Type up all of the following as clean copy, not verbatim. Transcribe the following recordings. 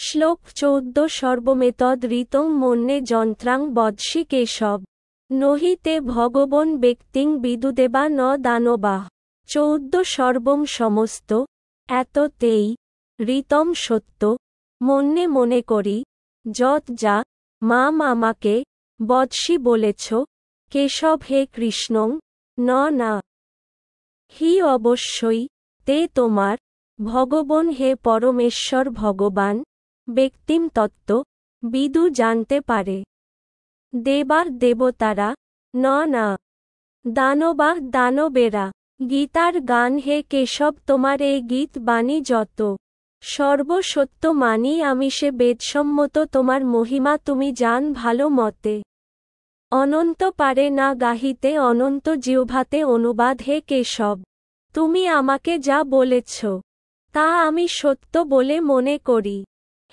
শ্লোক 14 সর্বমেতদ ঋতং মন্যে যন্ত্রাং বদসি কেশব নহি তে ভগবন ব্যক্তিং বিদুদেবা ন দানবাহ 14 সর্বং সমস্ত এততেই ঋতম সত্য মন্যে মনে করি যৎ যা মাম আমাকে বদসি বলেছ কেশব হে কৃষ্ণং না হি অবশ্যই তে তোমার ভগবন হে পরমেশ্বর ভগবান ব্যক্তিম তত্ত্ব বিদু জানতে পারে দেবার দেবতারা না দানবা দানবেরা গীতার গান হে কেশব তোমার এই গীত বাণী যত সর্বসত্য মানি আমি সে বেদসম্মত তোমার মহিমা তুমি জান ভালো মতে অনন্ত পারে না গাহিতে অনন্ত জিহ্বাতে অনুবাদ হে কেশব তুমি আমাকে যা বলেছ তা আমি সত্য বলে মনে করি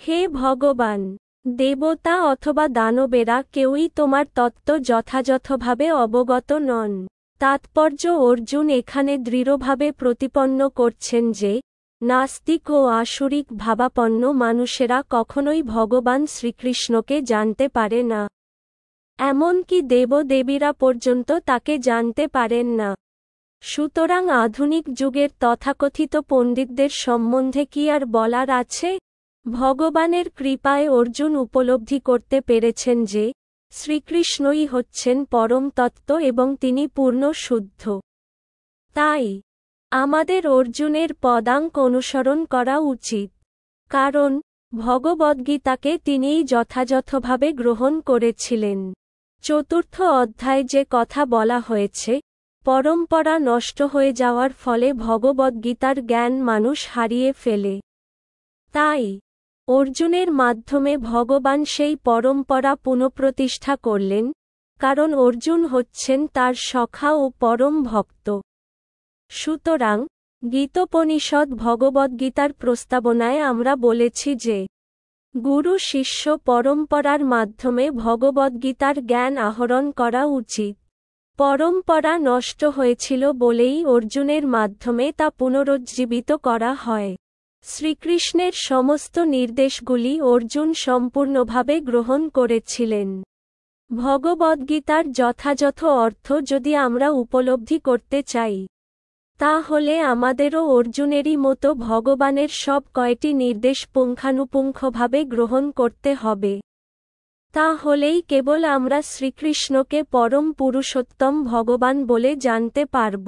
হে ভগবান দেবতা অথবা দানবেরা কেউই তোমার তত্ত্ব যথাযথভাবে অবগত নন তাৎপর্য অর্জুন এখানে দৃঢ়ভাবে প্রতিপন্ন করছেন যে নাস্তিক ও আসুরিক ভাবাপন্ন মানুষেরা কখনোই ভগবান শ্রীকৃষ্ণকে জানতে পারে না এমনকি দেবদেবীরা পর্যন্ত তাকে জানতে পারেন না সুতরাং আধুনিক যুগের তথাকথিত পণ্ডিতদের সম্বন্ধে কি আর বলার আছে ভগবানের কৃপায় অর্জুন উপলব্ধি করতে পেরেছেন যে শ্রীকৃষ্ণই হচ্ছেন পরম তত্ত্ব এবং তিনি পূর্ণ শুদ্ধ তাই আমাদের অর্জুনের পদাঙ্ক অনুসরণ করা উচিত কারণ ভগবদ্গীতাকে তিনিই যথাযথভাবে গ্রহণ করেছিলেন চতুর্থ অধ্যায়ে যে কথা বলা হয়েছে পরম্পরা নষ্ট হয়ে যাওয়ার ফলে ভগবদ্গীতার জ্ঞান মানুষ হারিয়ে ফেলে তাই অর্জুনের মাধ্যমে ভগবান সেই পরম্পরা পুনঃপ্রতিষ্ঠা করলেন কারণ অর্জুন হচ্ছেন তার সখা ও পরম ভক্ত সুতরাং গীতোপনিষদ ভগবদ্গীতার প্রস্তাবনায় আমরা বলেছি যে গুরু শিষ্য পরম্পরার মাধ্যমে ভগবদ্গীতার জ্ঞান আহরণ করা উচিত পরম্পরা নষ্ট হয়েছিল বলেই অর্জুনের মাধ্যমে তা পুনরুজ্জীবিত করা হয় শ্রীকৃষ্ণের সমস্ত নির্দেশগুলি অর্জুন সম্পূর্ণভাবে গ্রহণ করেছিলেন ভগবদ্গীতার যথাযথ অর্থ যদি আমরা উপলব্ধি করতে চাই তাহলে আমাদেরও অর্জুনেরই মতো ভগবানের সব কয়টি নির্দেশ পুঙ্খানুপুঙ্খভাবে গ্রহণ করতে হবে তাহলেই কেবল আমরা শ্রীকৃষ্ণকে পরম পুরুষোত্তম ভগবান বলে জানতে পারব